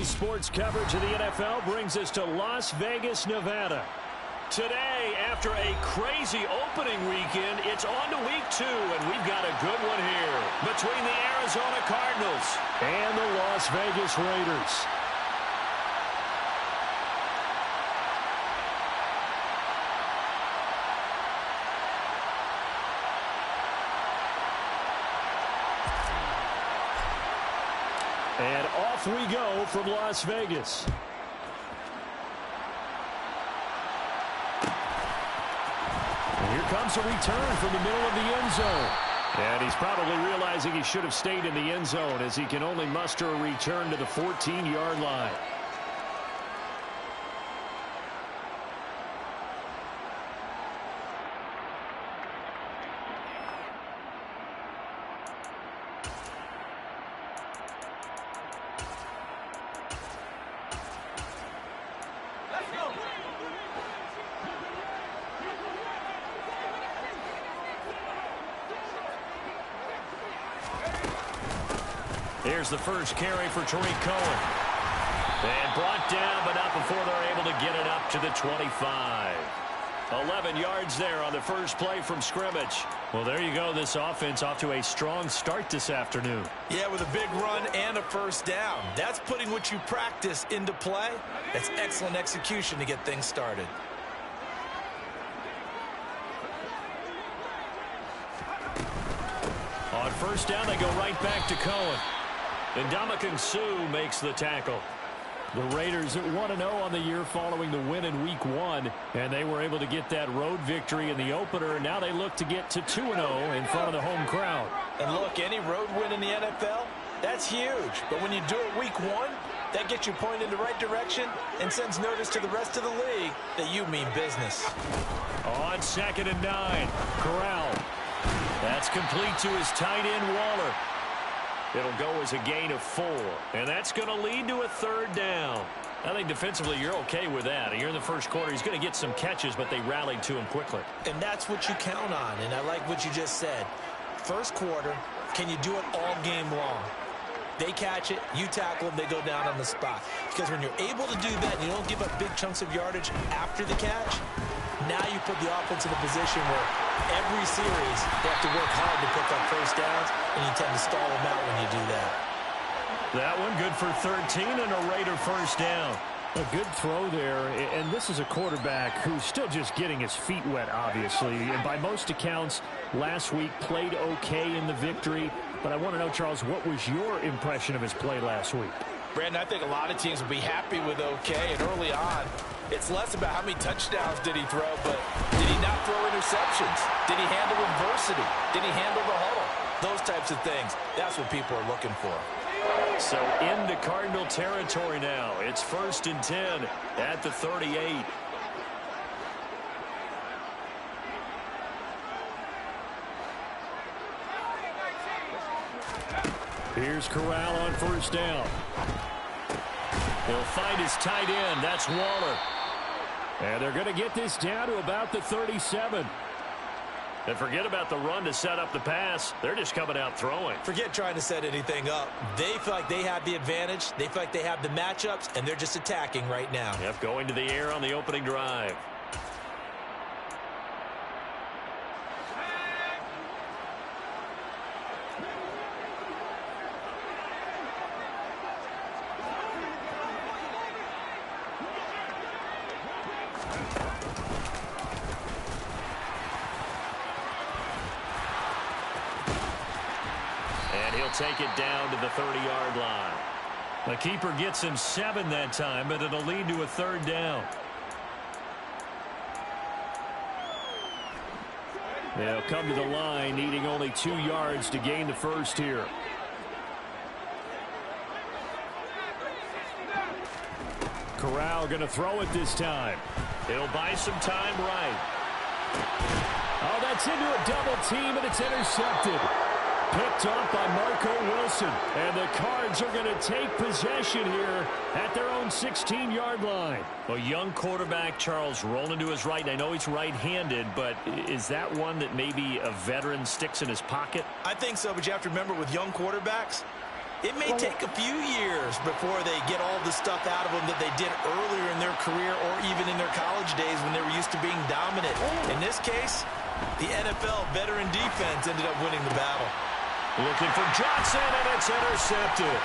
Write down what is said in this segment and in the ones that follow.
sports coverage of the NFL brings us to Las Vegas, Nevada. Today, after a crazy opening weekend, it's on to week 2, and we've got a good one here between the Arizona Cardinals and the Las Vegas Raiders. And off we go from Las Vegas. And here comes a return from the middle of the end zone. And he's probably realizing he should have stayed in the end zone as he can only muster a return to the 14-yard line. Here's the first carry for Tariq Cohen. And brought down, but not before they're able to get it up to the 25. 11 yards there on the first play from scrimmage. Well, there you go. This offense off to a strong start this afternoon. Yeah, with a big run and a first down. That's putting what you practice into play. That's excellent execution to get things started. On first down, they go right back to Cohen. And Ndamukong Suh makes the tackle. The Raiders at 1-0 on the year following the win in Week 1. And they were able to get that road victory in the opener. Now they look to get to 2-0 in front of the home crowd. And look, any road win in the NFL, that's huge. But when you do it Week 1, that gets you pointed in the right direction and sends notice to the rest of the league that you mean business. On 2nd and 9, Corral. That's complete to his tight end, Waller. It'll go as a gain of 4, and that's going to lead to a third down. I think defensively you're okay with that. You're in the first quarter. He's going to get some catches, but they rallied to him quickly. And that's what you count on, and I like what you just said. First quarter, can you do it all game long? They catch it, you tackle them, they go down on the spot. Because when you're able to do that and you don't give up big chunks of yardage after the catch, now you put the offense in a position where every series they have to work hard to pick up first downs, and you tend to stall them out when you do that. That one good for 13 and a Raider first down. A good throw there, and this is a quarterback who's still just getting his feet wet, obviously. And by most accounts, last week played okay in the victory. But I want to know, Charles, what was your impression of his play last week? Brandon, I think a lot of teams will be happy with okay, and early on, it's less about how many touchdowns did he throw, but did he not throw interceptions? Did he handle adversity? Did he handle the huddle? Those types of things, that's what people are looking for. So into Cardinal territory now. It's 1st and 10 at the 38. Here's Corral on first down. He'll find his tight end. That's Waller. And they're going to get this down to about the 37. And forget about the run to set up the pass. They're just coming out throwing. Forget trying to set anything up. They feel like they have the advantage. They feel like they have the matchups, and they're just attacking right now. Yep, going to the air on the opening drive. Take it down to the 30-yard line. The keeper gets him 7 that time, but it'll lead to a third down. They'll come to the line, needing only 2 yards to gain the first here. Corral going to throw it this time. He'll buy some time right. Oh, that's into a double team, and it's intercepted. Picked up by Marco Wilson. And the Cards are going to take possession here at their own 16-yard line. A young quarterback, Charles, rolling to his right. I know he's right-handed, but is that one that maybe a veteran sticks in his pocket? I think so, but you have to remember with young quarterbacks, It may take a few years before they get all the stuff out of them that they did earlier in their career or even in their college days when they were used to being dominant. In this case, the NFL veteran defense ended up winning the battle. Looking for Johnson, and it's intercepted.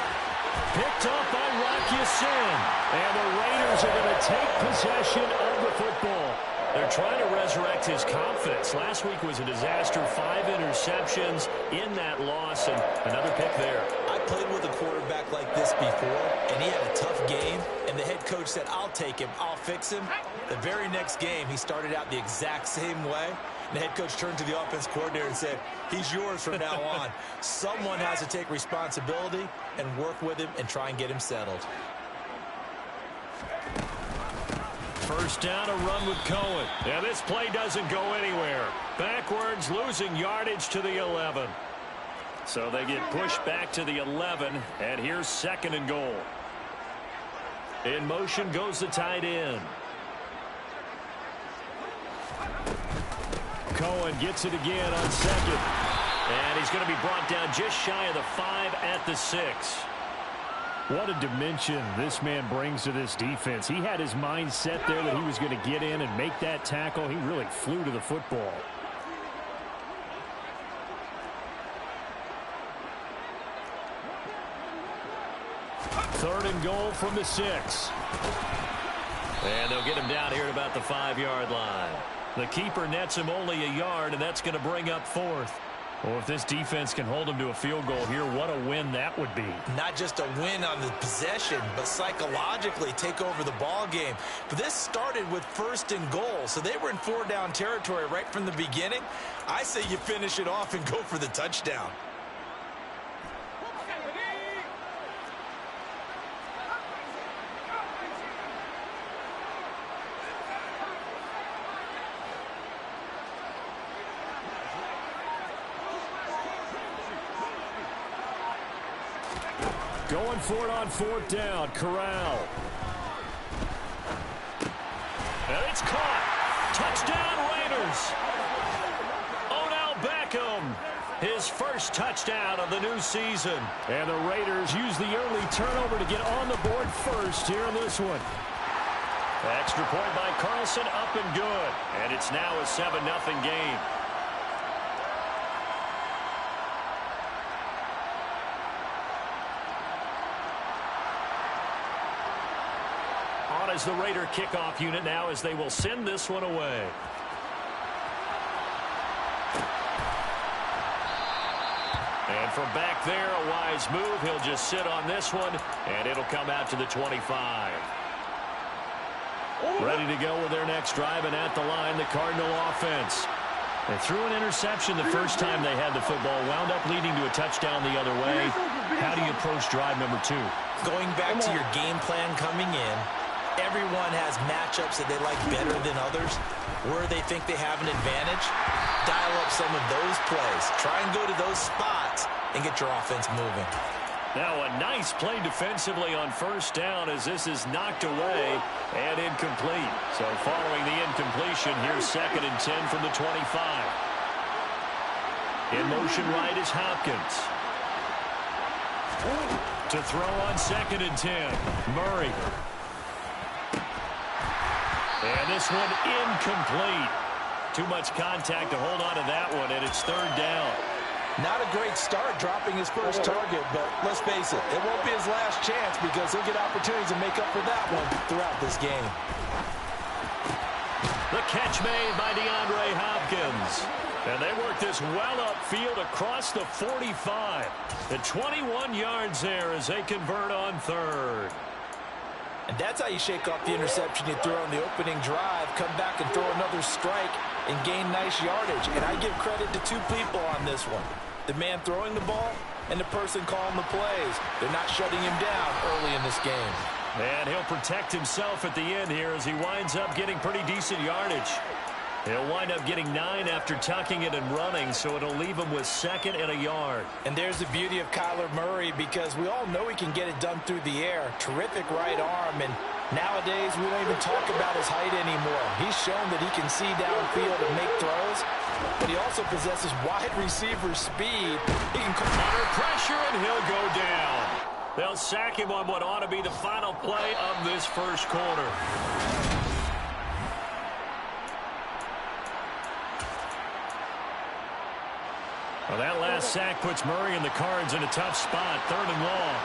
Picked up by Rock Ya-Sin. And the Raiders are going to take possession of the football. They're trying to resurrect his confidence. Last week was a disaster. 5 interceptions in that loss, and another pick there. I played with a quarterback like this before, and he had a tough game, and the head coach said, I'll take him, I'll fix him. The very next game, he started out the exact same way. And the head coach turned to the offense coordinator and said, he's yours from now on. Someone has to take responsibility and work with him and try and get him settled. First down, a run with Cohen. Yeah, this play doesn't go anywhere. Backwards, losing yardage to the 11. So they get pushed back to the 11, and here's 2nd and goal. In motion goes the tight end. Cohen gets it again on 2nd. And he's going to be brought down just shy of the 5 at the 6. What a dimension this man brings to this defense. He had his mind set there that he was going to get in and make that tackle. He really flew to the football. Third and goal from the 6. And they'll get him down here at about the 5-yard line. The keeper nets him only a yard, and that's going to bring up 4th. Well, if this defense can hold them to a field goal here, what a win that would be. Not just a win on the possession, but psychologically take over the ball game. But this started with 1st and goal, so they were in 4-down territory right from the beginning. I say you finish it off and go for the touchdown. Going for it on 4th down. Corral. And it's caught. Touchdown, Raiders. Odell Beckham. His first touchdown of the new season. And the Raiders use the early turnover to get on the board first here in this one. Extra point by Carlson, up and good. And it's now a 7-0 game. As the Raider kickoff unit now, as they will send this one away. And from back there, a wise move. He'll just sit on this one, and it'll come out to the 25. Ready to go with their next drive, and at the line, the Cardinal offense. They threw an interception the first time they had the football, wound up leading to a touchdown the other way. How do you approach drive number 2? Going back to your game plan coming in, everyone has matchups that they like better than others. Where they think they have an advantage, dial up some of those plays. Try and go to those spots and get your offense moving. Now a nice play defensively on 1st down as this is knocked away and incomplete. So following the incompletion, here's 2nd and 10 from the 25. In motion right is Hopkins. To throw on 2nd and 10. Murray. And this one incomplete. Too much contact to hold on to that one, and it's 3rd down. Not a great start dropping his first target, but let's face it, it won't be his last chance because he'll get opportunities to make up for that one throughout this game. The catch made by DeAndre Hopkins. And they work this well upfield across the 45. The 21 yards there as they convert on 3rd. And that's how you shake off the interception you throw on the opening drive, come back and throw another strike and gain nice yardage. And I give credit to 2 people on this one. The man throwing the ball and the person calling the plays. They're not shutting him down early in this game. And he'll protect himself at the end here as he winds up getting pretty decent yardage. He'll wind up getting 9 after tucking it and running, so it'll leave him with 2nd and a yard. And there's the beauty of Kyler Murray because we all know he can get it done through the air. Terrific right arm, and nowadays we don't even talk about his height anymore. He's shown that he can see downfield and make throws, but he also possesses wide receiver speed. He can come under pressure, and he'll go down. They'll sack him on what ought to be the final play of this first quarter. Well, that last sack puts Murray and the Cards in a tough spot. 3rd and long.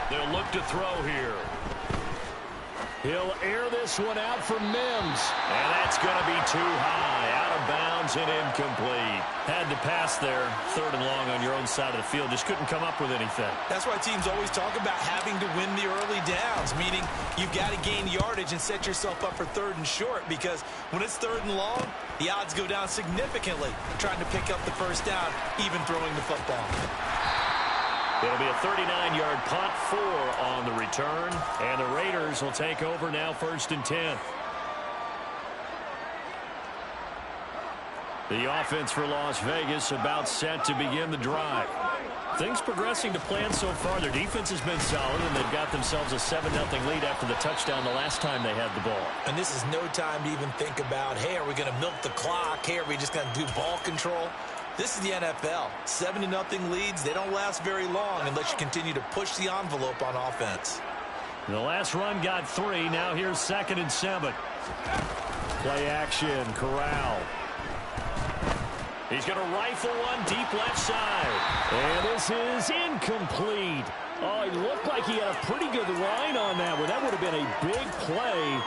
They'll look to throw here. He'll air this one out for Mims. And that's going to be too high. Out of bounds and incomplete. Had to pass there. 3rd and long on your own side of the field. Just couldn't come up with anything. That's why teams always talk about having to win the early downs, meaning you've got to gain yardage and set yourself up for 3rd and short, because when it's 3rd and long, the odds go down significantly trying to pick up the first down, even throwing the football. It'll be a 39-yard punt, 4 on the return, and the Raiders will take over now 1st and 10. The offense for Las Vegas about set to begin the drive. Things progressing to plan so far. Their defense has been solid, and they've got themselves a 7-0 lead after the touchdown the last time they had the ball. And this is no time to even think about, hey, are we going to milk the clock? Hey, are we just going to do ball control? This is the NFL. 7-0 leads, they don't last very long unless you continue to push the envelope on offense. The last run got 3. Now here's 2nd and 7. Play action, Corral. He's going to rifle one deep left side. And this is incomplete. Oh, it looked like he had a pretty good line on that one. That would have been a big play,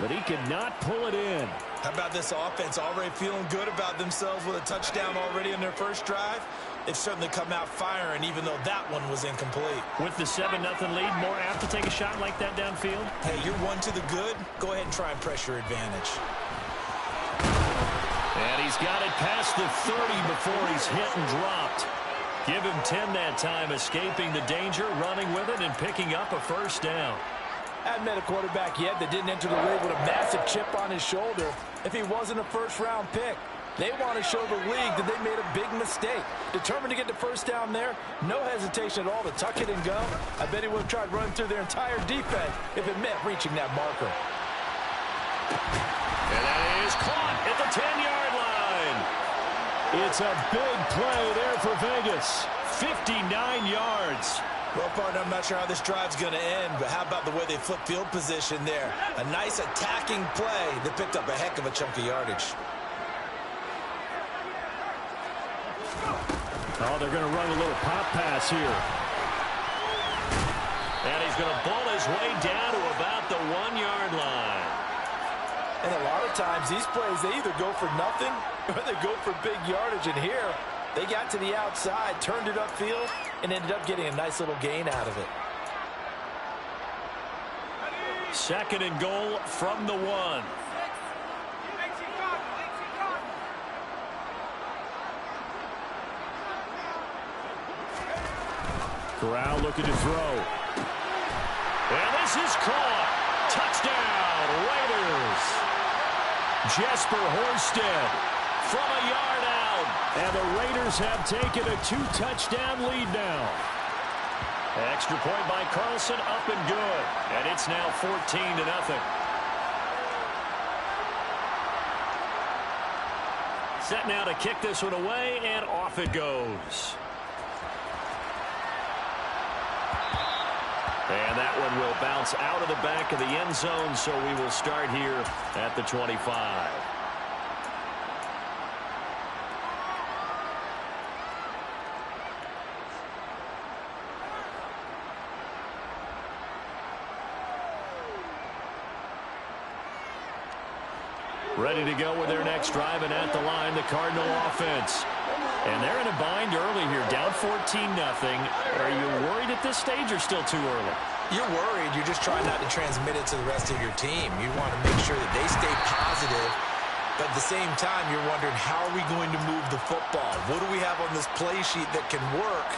but he could not pull it in. How about this offense already feeling good about themselves with a touchdown already in their first drive? They've certainly come out firing, even though that one was incomplete. With the 7-0 lead, more apt to take a shot like that downfield? Hey, you're one to the good. Go ahead and try and pressure advantage. And he's got it past the 30 before he's hit and dropped. Give him 10 that time, escaping the danger, running with it, and picking up a first down. I haven't met a quarterback yet that didn't enter the league with a massive chip on his shoulder if he wasn't a first-round pick. They want to show the league that they made a big mistake. Determined to get the first down there, no hesitation at all to tuck it and go. I bet he would have tried running through their entire defense if it meant reaching that marker. And that is caught at the 10-yard line. It's a big play there for Vegas. 59 yards. Well, partner, I'm not sure how this drive's going to end, but how about the way they flip field position there? A nice attacking play that picked up a heck of a chunk of yardage. Oh, they're going to run a little pop pass here. And he's going to bull his way down to about the 1-yard line. And a lot of times, these plays, they either go for nothing or they go for big yardage. And here, they got to the outside, turned it upfield, and ended up getting a nice little gain out of it. 2nd and goal from the 1. Corral looking to throw. And this is caught. Touchdown, Raiders. Jesper Horsted from a yard out. And the Raiders have taken a 2-touchdown lead now. Extra point by Carlson, up and good. And it's now 14-0. Set now to kick this one away, and off it goes. And that one will bounce out of the back of the end zone, so we will start here at the 25. Ready to go with their next drive, and at the line, the Cardinal offense. And they're in a bind early here, down 14-0. Are you worried at this stage or still too early? You're worried. You're just trying not to transmit it to the rest of your team. You want to make sure that they stay positive. But at the same time, you're wondering, how are we going to move the football? What do we have on this play sheet that can work?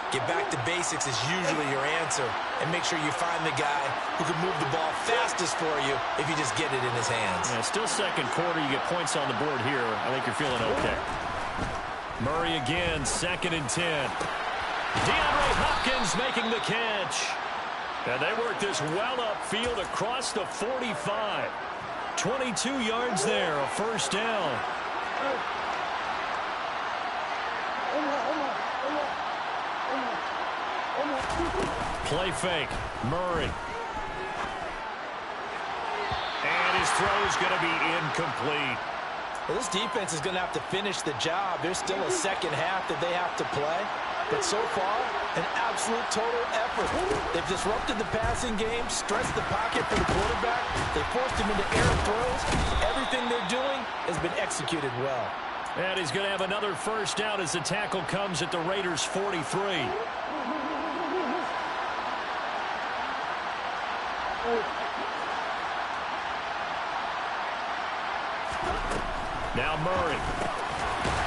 Get back to basics is usually your answer. And make sure you find the guy who can move the ball fastest for you if you just get it in his hands. Yeah, still second quarter. You get points on the board here. I think you're feeling okay. Murray again, 2nd and 10. DeAndre Hopkins making the catch. And they work this well upfield across the 45. 22 yards there, a first down. Play fake. Murray. And his throw is going to be incomplete. Well, this defense is going to have to finish the job. There's still a second half that they have to play. But so far, an absolute total effort. They've disrupted the passing game, stressed the pocket for the quarterback. They forced him into air throws. Everything they're doing has been executed well. And he's going to have another first down as the tackle comes at the Raiders' 43. Now Murray.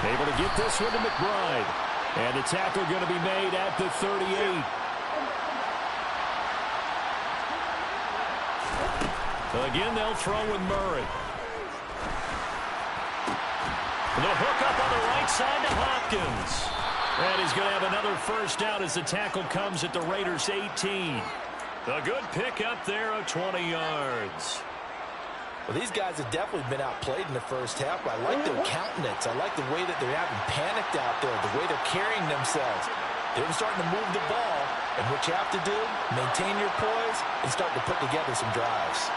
Able to get this one to McBride. And the tackle going to be made at the 38. Again, they'll throw with Murray. The hook up on the right side to Hopkins. And he's going to have another first down as the tackle comes at the Raiders' 18. A good pick up there of 20 yards. Well, these guys have definitely been outplayed in the first half, but I like their countenance. I like the way that they're having panicked out there, the way they're carrying themselves. They're starting to move the ball, and what you have to do, maintain your poise and start to put together some drives.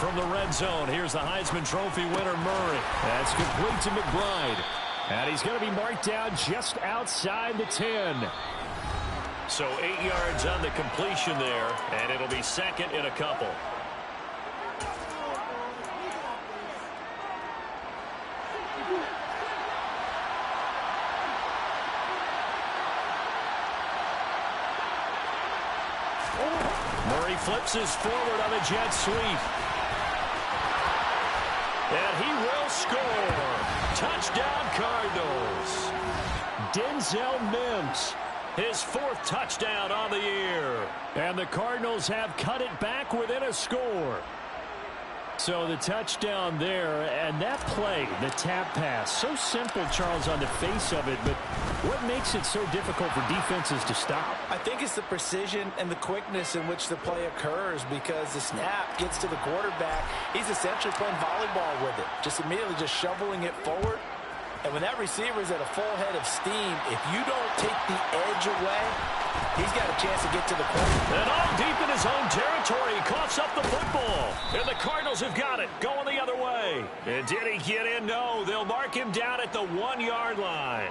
From the red zone, here's the Heisman Trophy winner, Murray. That's complete to McBride. And he's going to be marked down just outside the 10. So 8 yards on the completion there, and it'll be second in a couple. Murray flips his forward on a jet sweep. And he will score. Touchdown, Cardinals. Denzel Mims, his fourth touchdown on the year. And the Cardinals have cut it back within a score. So the touchdown there, and that play, the tap pass, so simple, Charles, on the face of it, but what makes it so difficult for defenses to stop? I think it's the precision and the quickness in which the play occurs, because the snap gets to the quarterback. He's essentially playing volleyball with it, just immediately just shoveling it forward. And when that receiver is at a full head of steam, if you don't take the edge away, he's got a chance to get to the corner. And all deep in his own territory, he coughs up the football. And the Cardinals have got it, going the other way. And did he get in? No, they'll mark him down at the 1 yard line.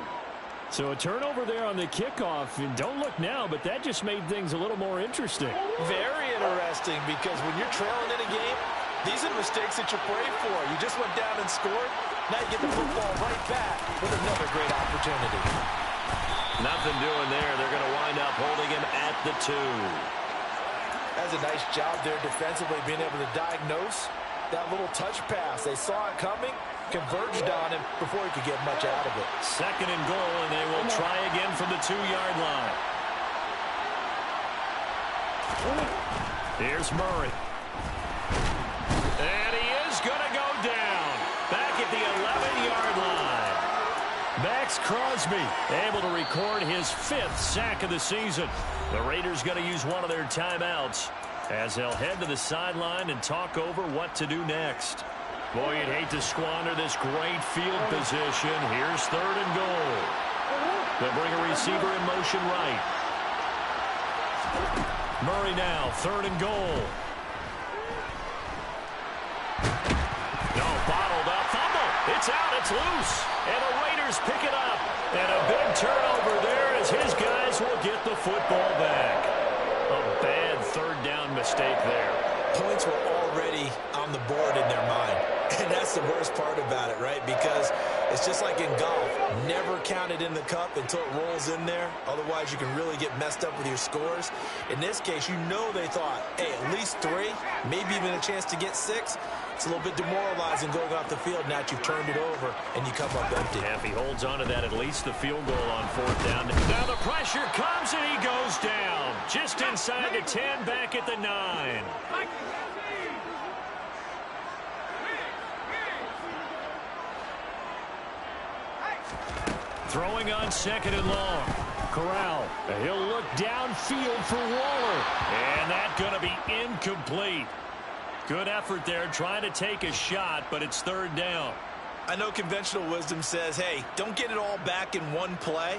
So a turnover there on the kickoff, and don't look now, but that just made things a little more interesting. Very interesting, because when you're trailing in a game, these are the mistakes that you pray for. You just went down and scored. Now you get the football right back with another great opportunity. Nothing doing there. They're going to wind up holding him at the 2. That's a nice job there defensively, being able to diagnose that little touch pass. They saw it coming, converged on him before he could get much out of it. Second and goal, and they will try again from the 2 yard line. Here's Murray. And he is going to go down. Back at the 11 yard line. Max Crosby able to record his 5th sack of the season. The Raiders going to use one of their timeouts as they'll head to the sideline and talk over what to do next. Boy, you'd hate to squander this great field position. Here's 3rd and goal. They'll bring a receiver in motion right. Murray now, 3rd and goal. No, bottled up. Fumble. It's out. It's loose. And the Raiders pick it up. And a big turnover there as his guys will get the football back. A bad 3rd down mistake there. Points were already on the board in their mind. And that's the worst part about it, right? Because it's just like in golf. Never count it in the cup until it rolls in there. Otherwise, you can really get messed up with your scores. In this case, you know they thought, hey, at least 3, maybe even a chance to get 6. It's a little bit demoralizing going off the field. Now that you've turned it over and you come up empty. Yeah, if he holds on to that, at least the field goal on 4th down. Now the pressure comes and he goes down. Just inside the 10, back at the 9. Throwing on 2nd and long. Corral. He'll look downfield for Waller. And that's going to be incomplete. Good effort there, trying to take a shot, but it's third down. I know conventional wisdom says, hey, don't get it all back in one play.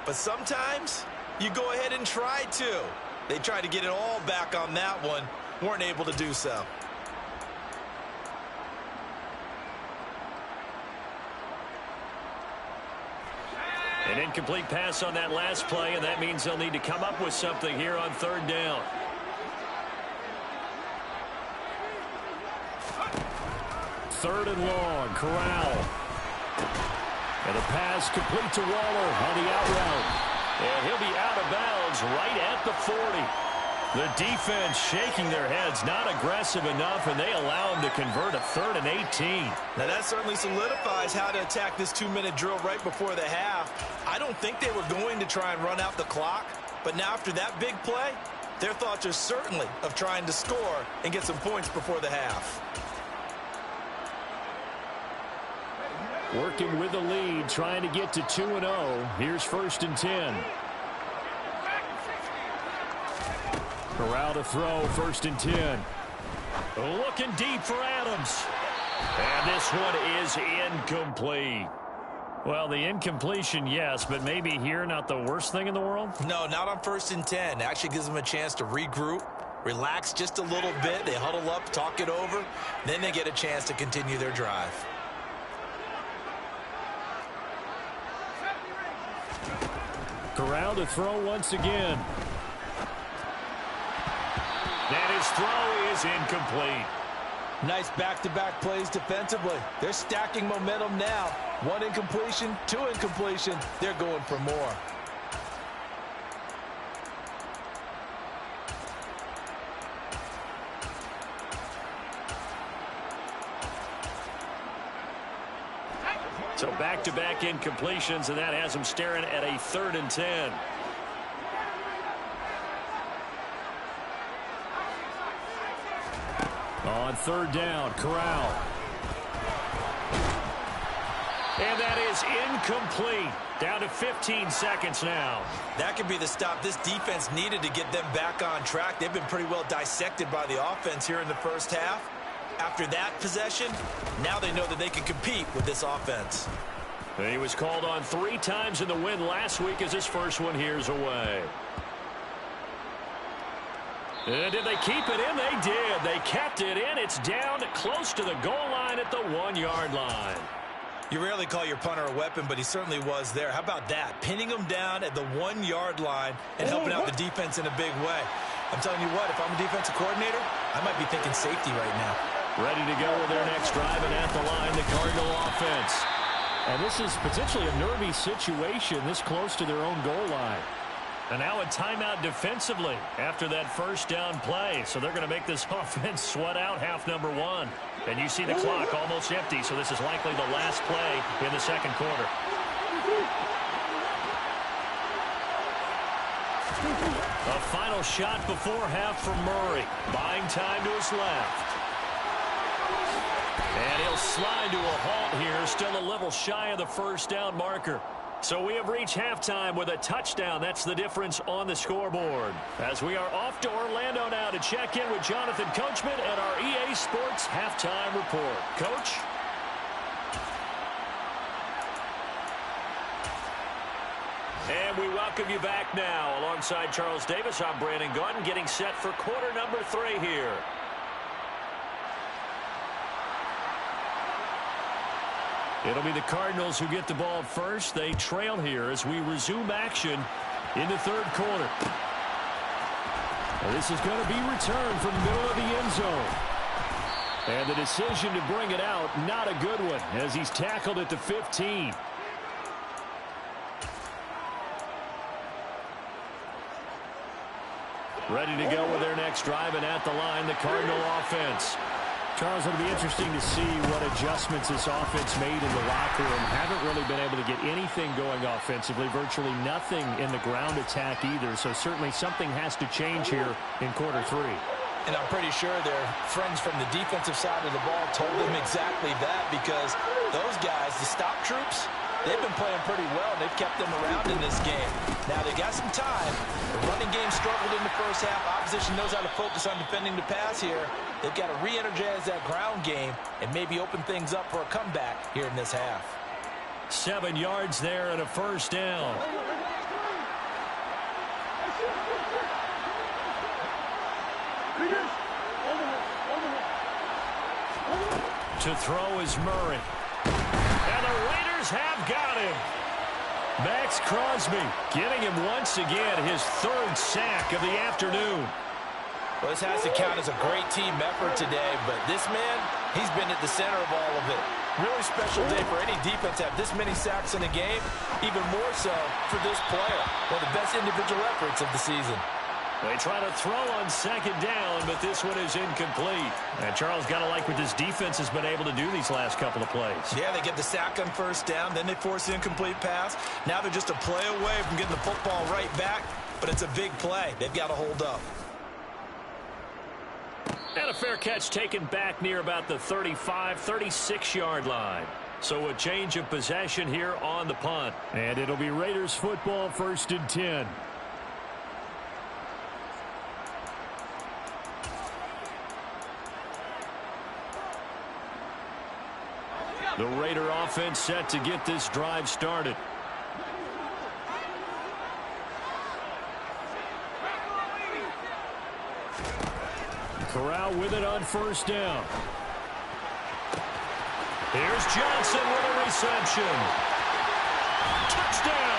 But sometimes you go ahead and try to. They tried to get it all back on that one. Weren't able to do so. An incomplete pass on that last play, and that means they'll need to come up with something here on third down. Third and long, Corral. And the pass complete to Waller on the out route. And he'll be out of bounds right at the 40. The defense shaking their heads, not aggressive enough, and they allow him to convert a 3rd and 18. Now that certainly solidifies how to attack this 2-minute drill right before the half. I don't think they were going to try and run out the clock, but now after that big play, their thoughts are certainly of trying to score and get some points before the half. Working with the lead, trying to get to 2-0. Here's 1st and 10. Corral to throw, 1st and 10. Looking deep for Adams. And this one is incomplete. Well, the incompletion, yes, but maybe here not the worst thing in the world? No, not on 1st and 10. Actually gives them a chance to regroup, relax just a little bit. They huddle up, talk it over. Then they get a chance to continue their drive. Corral to throw once again. And his throw is incomplete. Nice back-to-back plays defensively. They're stacking momentum now. 1 incompletion, 2 incompletion. They're going for more. So back-to-back incompletions, and that has them staring at a 3rd and 10. On 3rd down, Corral. And that is incomplete. Down to 15 seconds now. That could be the stop this defense needed to get them back on track. They've been pretty well dissected by the offense here in the first half. After that possession, now they know that they can compete with this offense. He was called on 3 times in the win last week as his first one here's away. And did they keep it in? They did. They kept it in. It's down close to the goal line at the 1-yard line. You rarely call your punter a weapon, but he certainly was there. How about that? Pinning him down at the 1-yard line and helping out the defense in a big way. I'm telling you what, if I'm a defensive coordinator, I might be thinking safety right now. Ready to go with their next drive, and at the line, the Cardinal offense. And this is potentially a nervy situation this close to their own goal line. And now a timeout defensively after that first down play. So they're going to make this offense sweat out half number 1. And you see the clock almost empty, so this is likely the last play in the second quarter. A final shot before half from Murray. Buying time to his left. And he'll slide to a halt here, still a little shy of the first down marker. So we have reached halftime with a touchdown. That's the difference on the scoreboard. As we are off to Orlando now to check in with Jonathan Coachman and our EA Sports Halftime Report. Coach? And we welcome you back now. Alongside Charles Davis, I'm Brandon Gaudin, getting set for quarter number 3 here. It'll be the Cardinals who get the ball first. They trail here as we resume action in the third quarter. Well, this is going to be returned from the middle of the end zone. And the decision to bring it out, not a good one, as he's tackled at the 15. Ready to go with their next drive, and at the line, the Cardinal offense. Charles, it'll be interesting to see what adjustments this offense made in the locker room. Haven't really been able to get anything going offensively, virtually nothing in the ground attack either. So certainly something has to change here in quarter 3. And I'm pretty sure their friends from the defensive side of the ball told them exactly that, because those guys, the stop troops, they've been playing pretty well. They've kept them around in this game. Now, they got some time. The running game struggled in the first half. Opposition knows how to focus on defending the pass here. They've got to re-energize that ground game and maybe open things up for a comeback here in this half. 7 yards there and a first down. To throw is Murray. And the Raiders have got him. Max Crosby getting him once again, his 3rd sack of the afternoon. Well, this has to count as a great team effort today, but this man, he's been at the center of all of it. Really special day for any defense to have this many sacks in a game, even more so for this player. One of the best individual efforts of the season. They try to throw on 2nd down, but this one is incomplete. And Charles, got to like what this defense has been able to do these last couple of plays. Yeah, they get the sack on 1st down, then they force the incomplete pass. Now they're just a play away from getting the football right back, but it's a big play. They've got to hold up. And a fair catch taken back near about the 35, 36-yard line. So a change of possession here on the punt. And it'll be Raiders football, 1st and 10. The Raider offense set to get this drive started. Corral with it on 1st down. Here's Johnson with a reception. Touchdown!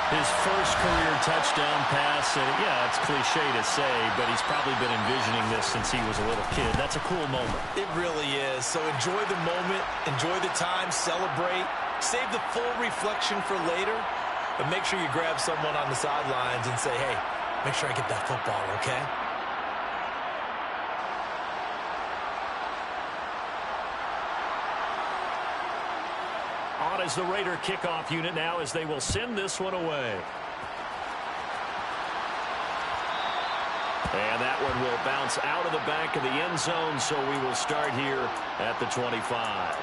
His first career touchdown pass. Yeah, it's cliche to say, but he's probably been envisioning this since he was a little kid. That's a cool moment. It really is. So enjoy the moment, enjoy the time, celebrate, save the full reflection for later, but make sure you grab someone on the sidelines and say, hey, make sure I get that football, okay? On is the Raider kickoff unit now as they will send this one away. And that one will bounce out of the back of the end zone, so we will start here at the 25.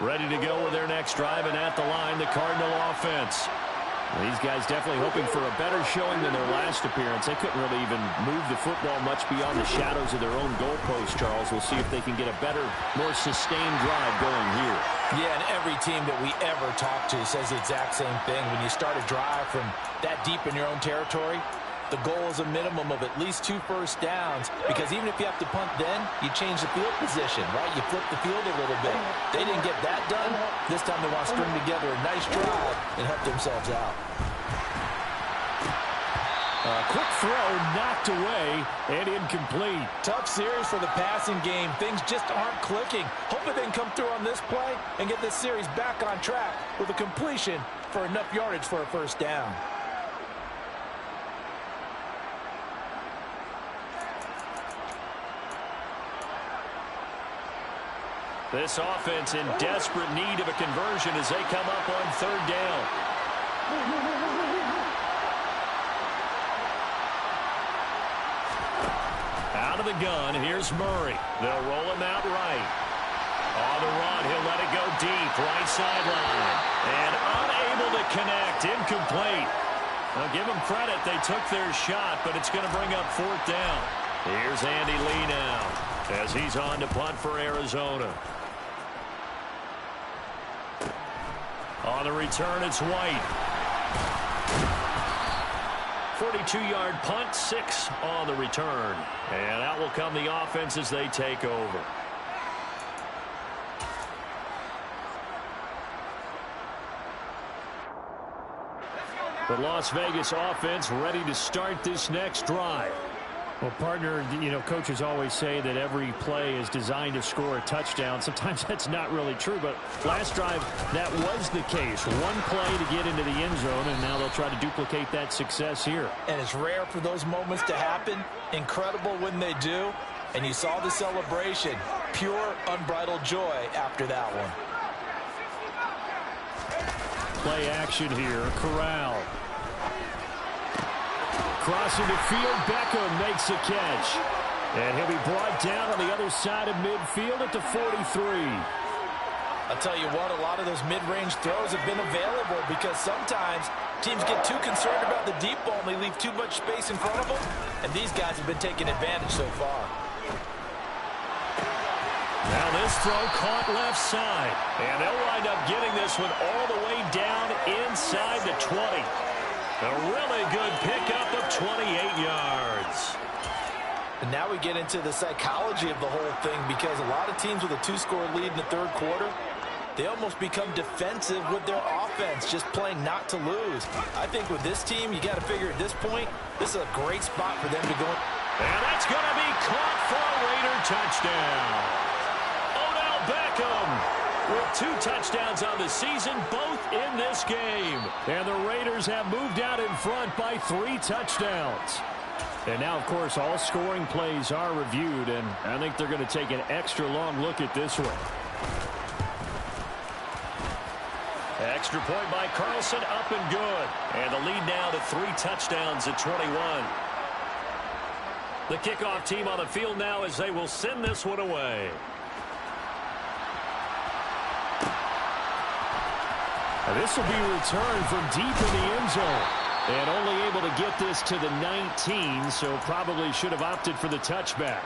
Ready to go with their next drive, and at the line, the Cardinal offense. These guys definitely hoping for a better showing than their last appearance. They couldn't really even move the football much beyond the shadows of their own goalpost, Charles. We'll see if they can get a better, more sustained drive going here. Yeah, and every team that we ever talk to says the exact same thing. When you start a drive from that deep in your own territory, the goal is a minimum of at least 2 first downs, because even if you have to punt then, you change the field position, right? You flip the field a little bit. They didn't get that done. This time they want to string together a nice drive and help themselves out. Quick throw knocked away and incomplete. Tough series for the passing game. Things just aren't clicking. Hoping they can come through on this play and get this series back on track with a completion for enough yardage for a first down. This offense in desperate need of a conversion as they come up on 3rd down. Out of the gun, here's Murray. They'll roll him out right. On the run, he'll let it go deep, right sideline. And unable to connect, incomplete. Well, give them credit, they took their shot, but it's going to bring up 4th down. Here's Andy Lee now as he's on to punt for Arizona. On the return, it's White. 42-yard punt, 6 on the return. And out will come the offense as they take over. The Las Vegas offense ready to start this next drive. Well, partner, you know, coaches always say that every play is designed to score a touchdown. Sometimes that's not really true, but last drive, that was the case. One play to get into the end zone, and now they'll try to duplicate that success here. And it's rare for those moments to happen. Incredible when they do. And you saw the celebration. Pure, unbridled joy after that one. Play action here. Corral. crossing the field, Beckham makes a catch. And he'll be brought down on the other side of midfield at the 43. I'll tell you what, a lot of those mid-range throws have been available because sometimes teams get too concerned about the deep ball and they leave too much space in front of them, and these guys have been taking advantage so far. Now this throw caught left side, and they'll wind up getting this one all the way down inside the 20. A really good pickup of 28 yards. And now we get into the psychology of the whole thing because a lot of teams with a 2-score lead in the third quarter, they almost become defensive with their offense, just playing not to lose. I think with this team, you got to figure at this point, this is a great spot for them to go. And that's going to be caught for a Raider touchdown. Odell Beckham with 2 touchdowns on the season, both in this game. And the Raiders have moved out in front by 3 touchdowns. And now, of course, all scoring plays are reviewed, and I think they're going to take an extra long look at this one. Extra point by Carlson, up and good. And the lead now to 3 touchdowns at 21. The kickoff team on the field now as they will send this one away. And this will be returned from deep in the end zone. And only able to get this to the 19, so probably should have opted for the touchback.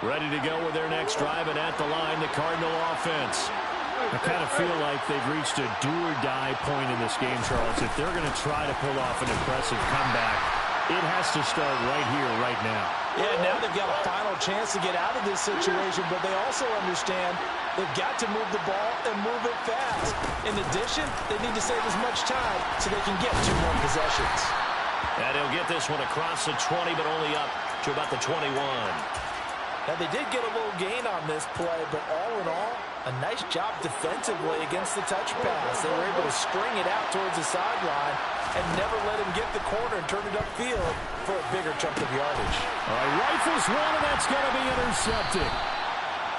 Ready to go with their next drive, and at the line, the Cardinal offense. I kind of feel like they've reached a do-or-die point in this game, Charles. If they're going to try to pull off an impressive comeback, it has to start right here, right now. Yeah, now they've got a final chance to get out of this situation, but they also understand they've got to move the ball and move it fast. In addition, they need to save as much time so they can get 2 more possessions. And he'll get this one across the 20, but only up to about the 21. Now, they did get a little gain on this play, but all in all, a nice job defensively against the touch pass. They were able to spring it out towards the sideline and never let him get the corner and turn it upfield for a bigger chunk of yardage. All right, rifles one, and that's going to be intercepted.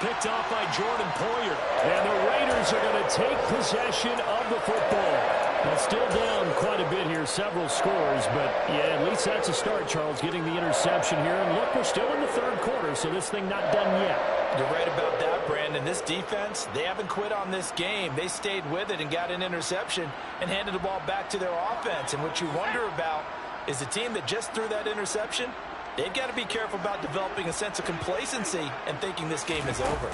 Picked off by Jordan Poyer. And the Raiders are going to take possession of the football. Now, still down quite a bit here, several scores, but yeah, at least that's a start, Charles, getting the interception here. And look, we're still in the third quarter, so this thing not done yet. You're right about that, Brandon. This defense, they haven't quit on this game. They stayed with it and got an interception and handed the ball back to their offense. And what you wonder about is the team that just threw that interception, they've got to be careful about developing a sense of complacency and thinking this game is over.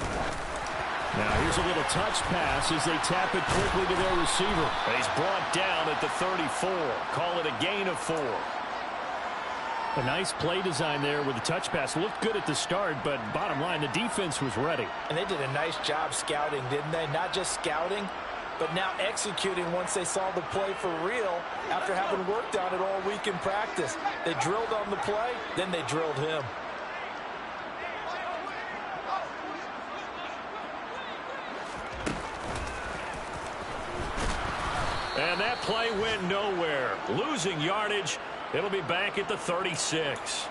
Now here's a little touch pass as they tap it quickly to their receiver. And he's brought down at the 34. Call it a gain of 4. A nice play design there with the touch pass. Looked good at the start, but bottom line, the defense was ready. And they did a nice job scouting, didn't they? Not just scouting, but now executing once they saw the play for real after having worked on it all week in practice. They drilled on the play, then they drilled him. And that play went nowhere. Losing yardage. It'll be back at the 36.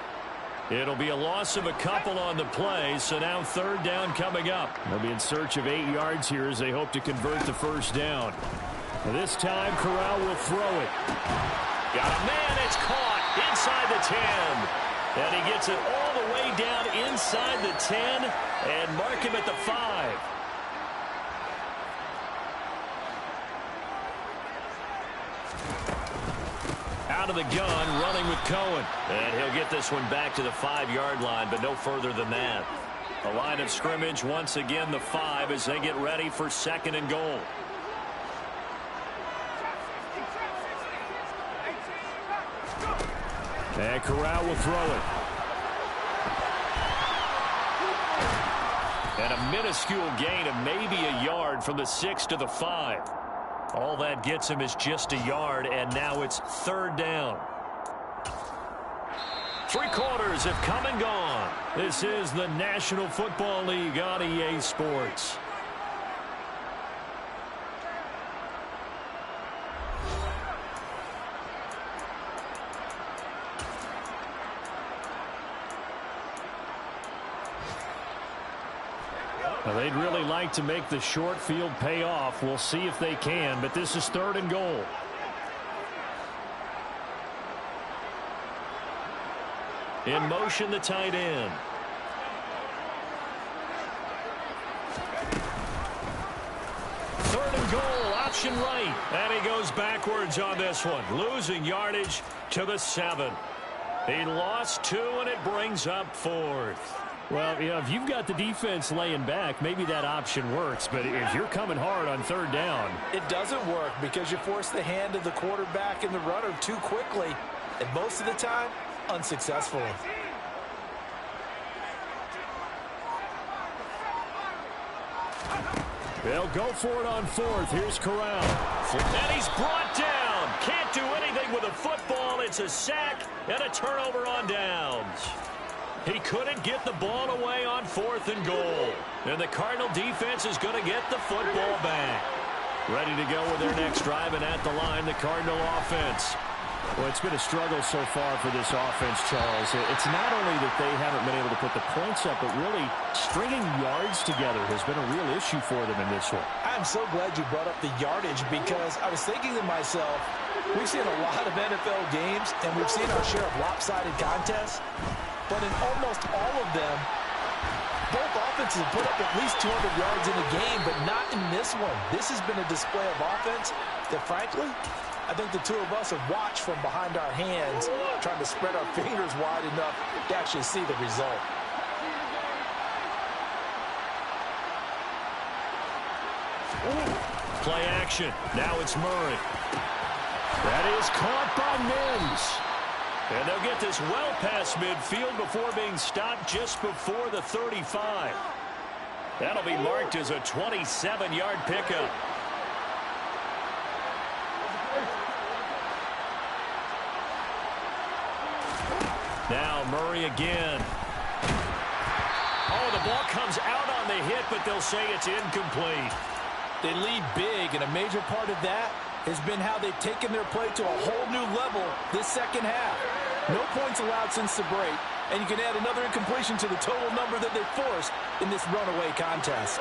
It'll be a loss of a couple on the play, so now third down coming up. They'll be in search of 8 yards here as they hope to convert the first down. This time, Corral will throw it. Got a man, it's caught inside the 10. And he gets it all the way down inside the 10 and mark him at the 5. Out of the gun, running with Cohen. And he'll get this one back to the 5-yard line, but no further than that. The line of scrimmage, once again, the 5 as they get ready for 2nd and goal. And Corral will throw it. And a minuscule gain of maybe a yard from the 6 to the 5. All that gets him is just a yard, and now it's third down. 3 quarters have come and gone. This is the National Football League on EA Sports. Well, they'd really like to make the short field pay off. We'll see if they can, but this is 3rd and goal. In motion, the tight end. Third and goal, option right. And he goes backwards on this one, losing yardage to the 7. He lost 2, and it brings up 4th. Well, you know, if you've got the defense laying back, maybe that option works. But if you're coming hard on 3rd down, it doesn't work because you force the hand of the quarterback and the runner too quickly. And most of the time, unsuccessfully. they'll go for it on 4th. Here's Corral. And he's brought down. Can't do anything with a football. It's a sack and a turnover on downs. He couldn't get the ball away on 4th and goal. And the Cardinal defense is going to get the football back. Ready to go with their next drive, and at the line, the Cardinal offense. Well, it's been a struggle so far for this offense, Charles. It's not only that they haven't been able to put the points up, but really stringing yards together has been a real issue for them in this one. I'm so glad you brought up the yardage because I was thinking to myself, we've seen a lot of NFL games, and we've seen our share of lopsided contests. But in almost all of them, both offenses have put up at least 200 yards in a game, but not in this one. This has been a display of offense that, frankly, I think the two of us have watched from behind our hands, trying to spread our fingers wide enough to actually see the result. Play action. Now it's Murray. That is caught by Mims. And they'll get this well past midfield before being stopped just before the 35. That'll be marked as a 27-yard pickup. Now Murray again. Oh, the ball comes out on the hit, but they'll say it's incomplete. They lead big, and a major part of that has been how they've taken their play to a whole new level this second half. No points allowed since the break, and you can add another incompletion to the total number that they forced in this runaway contest.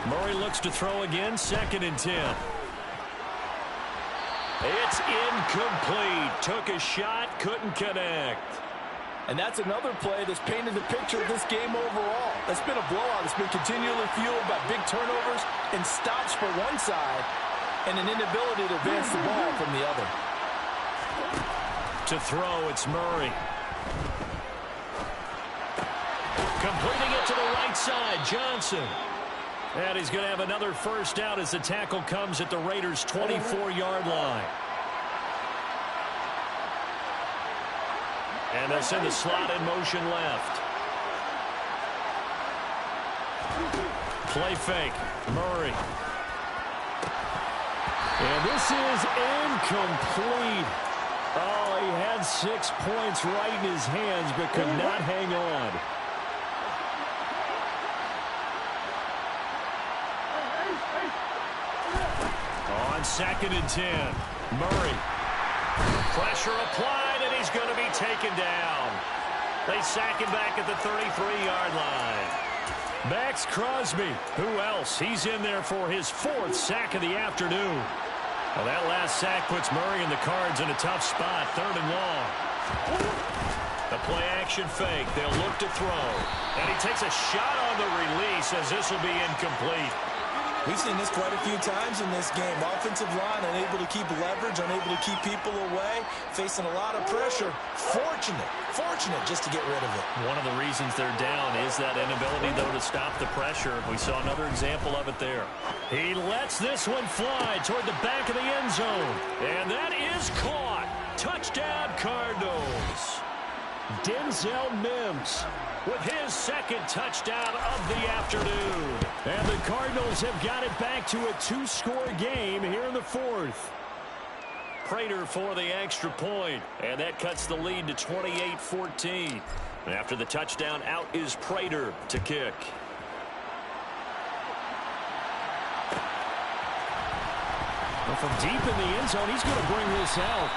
Murray looks to throw again, 2nd and 10. It's incomplete. Took a shot, couldn't connect. And that's another play that's painted the picture of this game overall. It's been a blowout. It's been continually fueled by big turnovers and stops for one side and an inability to advance the ball from the other. To throw, it's Murray. Completing it to the right side, Johnson. And he's going to have another first down as the tackle comes at the Raiders' 24-yard line. And they'll send the slot in motion left. Play fake. Murray. And this is incomplete. Oh, he had 6 points right in his hands, but could not hang on. On 2nd and 10, Murray. Pressure applied, and he's going to be taken down. They sack him back at the 33-yard line. Max Crosby. Who else? He's in there for his 4th sack of the afternoon. Well, that last sack puts Murray and the Cards in a tough spot, 3rd and long. The play action fake. They'll look to throw. And he takes a shot on the release as this will be incomplete. We've seen this quite a few times in this game. Offensive line unable to keep leverage, unable to keep people away, facing a lot of pressure. Fortunate just to get rid of it. One of the reasons they're down is that inability, though, to stop the pressure. We saw another example of it there. He lets this one fly toward the back of the end zone. And that is caught. Touchdown, Cardinals. Denzel Mims with his 2nd touchdown of the afternoon. And the Cardinals have got it back to a 2-score game here in the 4th. Prater for the extra point, and that cuts the lead to 28-14. And after the touchdown, out is Prater to kick. Well, from deep in the end zone, he's going to bring this out.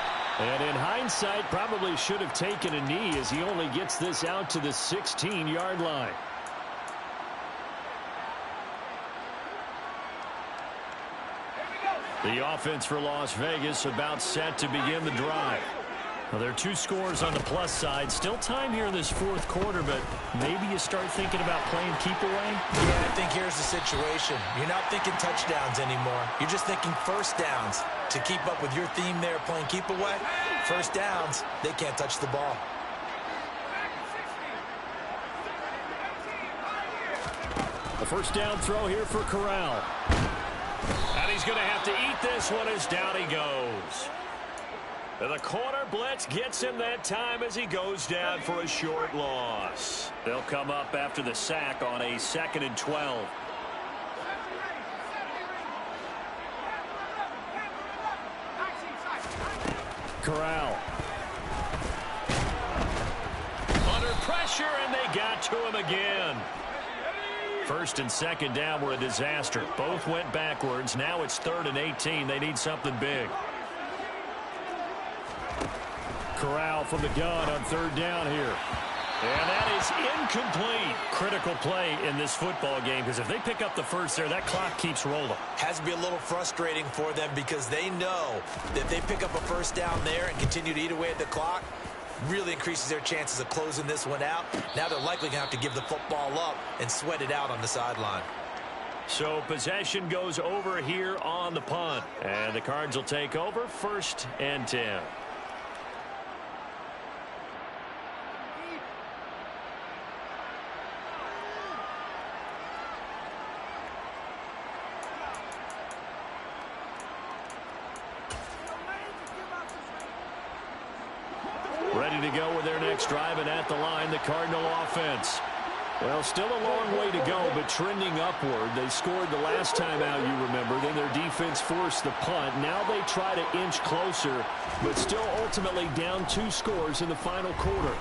And in hindsight, probably should have taken a knee as he only gets this out to the 16-yard line. The offense for Las Vegas about set to begin the drive. Well, there are 2 scores on the plus side. Still time here in this fourth quarter, but maybe you start thinking about playing keep away? Yeah, I think here's the situation. You're not thinking touchdowns anymore. You're just thinking first downs. To keep up with your theme there, playing keep away, first downs, they can't touch the ball. A first down throw here for Corral. And he's going to have to eat this one as down he goes. The corner blitz gets him that time as he goes down for a short loss. They'll come up after the sack on a 2nd and 12. Corral. Under pressure, and they got to him again. First and second down were a disaster. Both went backwards. Now it's 3rd and 18. They need something big. Corral from the gun on 3rd down here. And that is incomplete. Critical play in this football game, because if they pick up the first there, that clock keeps rolling. Has to be a little frustrating for them because they know that if they pick up a first down there and continue to eat away at the clock, really increases their chances of closing this one out. Now they're likely going to have to give the football up and sweat it out on the sideline. So possession goes over here on the punt. And the Cards will take over 1st and 10. Ready to go with their next drive, and at the line, the Cardinal offense. Well, still a long way to go, but trending upward. They scored the last time out, you remember. Then their defense forced the punt. Now they try to inch closer, but still ultimately down 2 scores in the final quarter.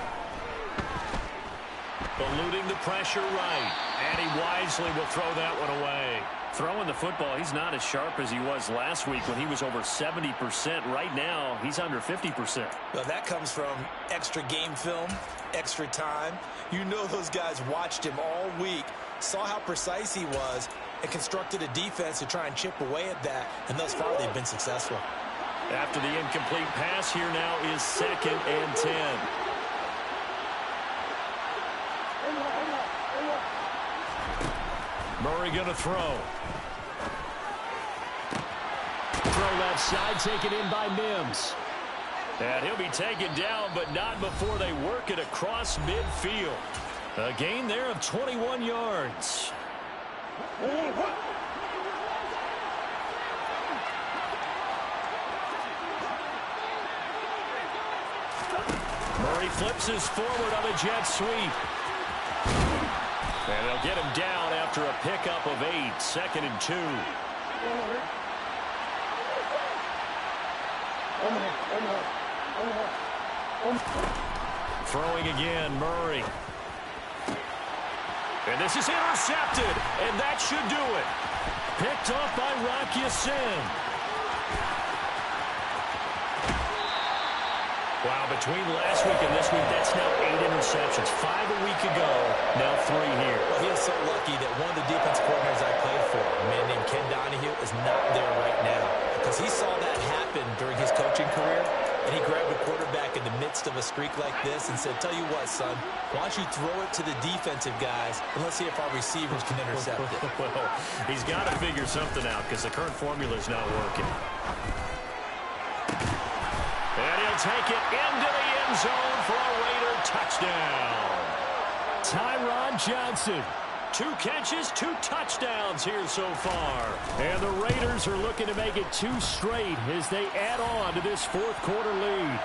Eluding the pressure right, and he wisely will throw that one away. Throwing the football, he's not as sharp as he was last week when he was over 70%. Right now, he's under 50%. Well, that comes from extra game film, extra time. You know those guys watched him all week, saw how precise he was, and constructed a defense to try and chip away at that, and thus far they've been successful. After the incomplete pass, here now is 2nd and 10. Murray going to throw. Throw left side, taken in by Mims. And he'll be taken down, but not before they work it across midfield. A gain there of 21 yards. Murray flips his forward on a jet sweep. And they'll get him down after a pickup of 8, 2nd and 2. Throwing again, Murray. And this is intercepted, and that should do it. Picked off by Rock Ya-Sin. Wow, between last week and this week, that's now 8 interceptions. 5 a week ago, now 3 here. Well, he is so lucky that one of the defense coordinators I played for, a man named Ken Donahue, is not there right now. Because he saw that happen during his coaching career, and he grabbed a quarterback in the midst of a streak like this and said, tell you what, son, why don't you throw it to the defensive guys, and let's see if our receivers can intercept it. Well, he's got to figure something out because the current formula is not working. And he'll take it into the end zone for a Raider touchdown. Tyron Johnson. 2 catches, 2 touchdowns here so far. And the Raiders are looking to make it 2 straight as they add on to this fourth quarter lead.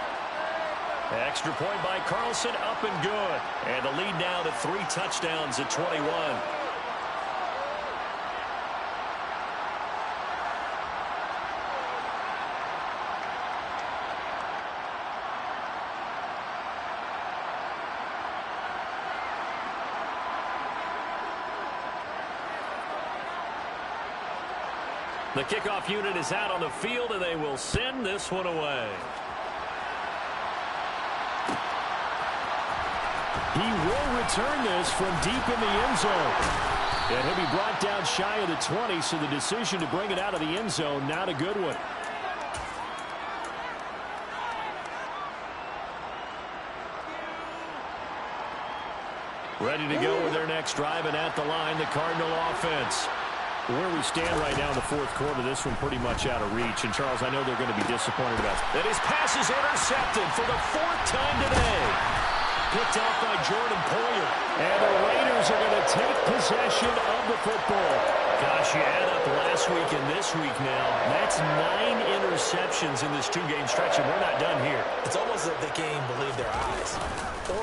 Extra point by Carlson, up and good. And the lead now to 3 touchdowns at 21. The kickoff unit is out on the field, and they will send this one away. He will return this from deep in the end zone. And he'll be brought down shy of the 20, so the decision to bring it out of the end zone, not a good one. Ready to go with their next drive, and at the line, the Cardinal offense. Where we stand right now in the fourth quarter, this one pretty much out of reach. And, Charles, I know they're going to be disappointed about it. And his pass is intercepted for the 4th time today. Picked off by Jordan Poyer. And the Raiders are going to take possession of the football. Gosh, you add up last week and this week now. That's 9 interceptions in this 2-game stretch, and we're not done here. It's almost like they can't even believe their eyes.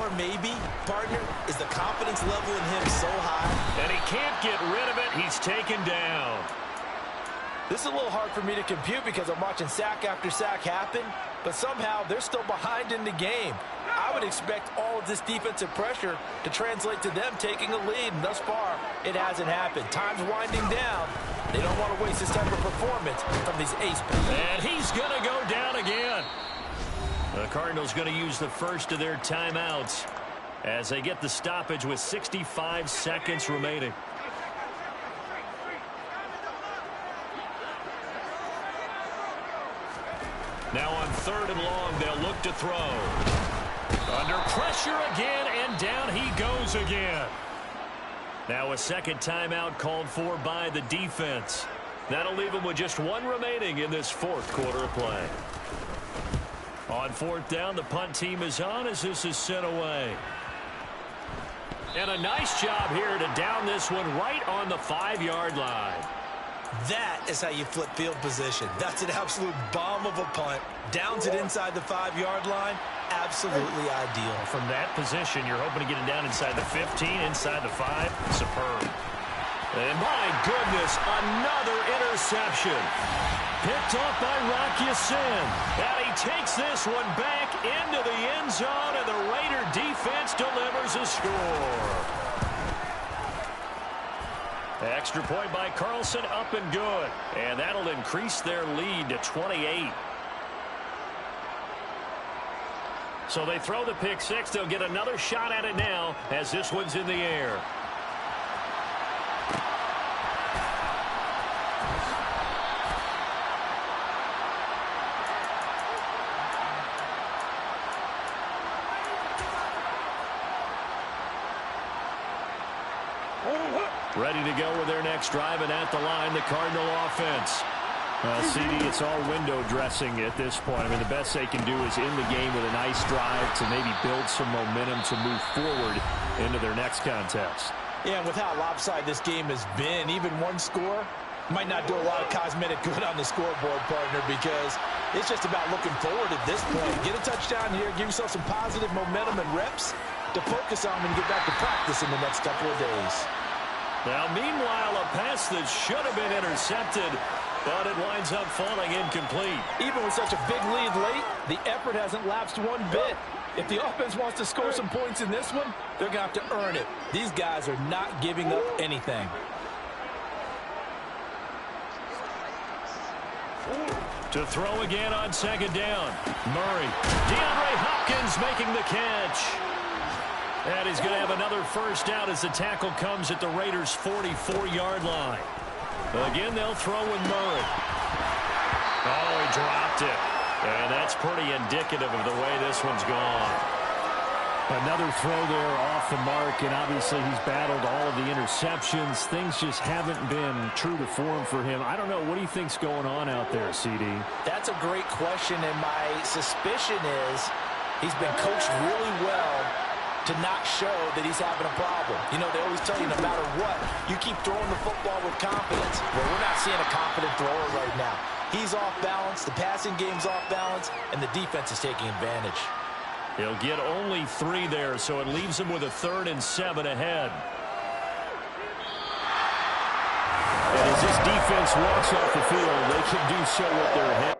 Or maybe, partner, is the confidence level in him so high? And he can't get rid of it. He's taken down. This is a little hard for me to compute because I'm watching sack after sack happen, but somehow they're still behind in the game. I would expect all of this defensive pressure to translate to them taking a lead, and thus far, it hasn't happened. Time's winding down. They don't want to waste this type of performance from these ace players. And he's going to go down again. The Cardinals going to use the first of their timeouts as they get the stoppage with 65 seconds remaining. Now on 3rd and long, they'll look to throw. Under pressure again, and down he goes again. Now a second timeout called for by the defense. That'll leave them with just 1 remaining in this 4th quarter of play. On 4th down, the punt team is on as this is sent away. And a nice job here to down this one right on the 5-yard line. That is how you flip field position. That's an absolute bomb of a punt. Downs it inside the 5-yard line. Absolutely ideal. From that position, you're hoping to get it down inside the 15, inside the 5. Superb. And my goodness, another interception. Picked off by Rock Ya-Sin. And he takes this one back into the end zone, and the Raider defense delivers a score. Extra point by Carlson, up and good. And that'll increase their lead to 28. So they throw the pick 6. They'll get another shot at it now as this one's in the air. Ready to go with their next drive, and at the line, the Cardinal offense. CD, it's all window dressing at this point. I mean, the best they can do is in the game with a nice drive to maybe build some momentum to move forward into their next contest. Yeah, and with how lopsided this game has been, even one score might not do a lot of cosmetic good on the scoreboard, partner, because it's just about looking forward at this point. Get a touchdown here, give yourself some positive momentum and reps to focus on and get back to practice in the next couple of days. Now, meanwhile, a pass that should have been intercepted, but it winds up falling incomplete. Even with such a big lead late, the effort hasn't lapsed one bit. If the offense wants to score some points in this one, they're going to have to earn it. These guys are not giving up anything. To throw again on 2nd down. Murray. DeAndre Hopkins making the catch. And he's going to have another first down as the tackle comes at the Raiders' 44-yard line. Again, they'll throw with Murray. Oh, he dropped it. And that's pretty indicative of the way this one's gone. Another throw there off the mark, and obviously he's battled all of the interceptions. Things just haven't been true to form for him. I don't know. What do you think's going on out there, CD? That's a great question, and my suspicion is he's been coached really well to not show that he's having a problem. You know, they always tell you no matter what, you keep throwing the football with confidence. Well, we're not seeing a confident thrower right now. He's off balance, the passing game's off balance, and the defense is taking advantage. He'll get only 3 there, so it leaves him with a 3rd and 7 ahead. And as this defense walks off the field, they can do so with their head.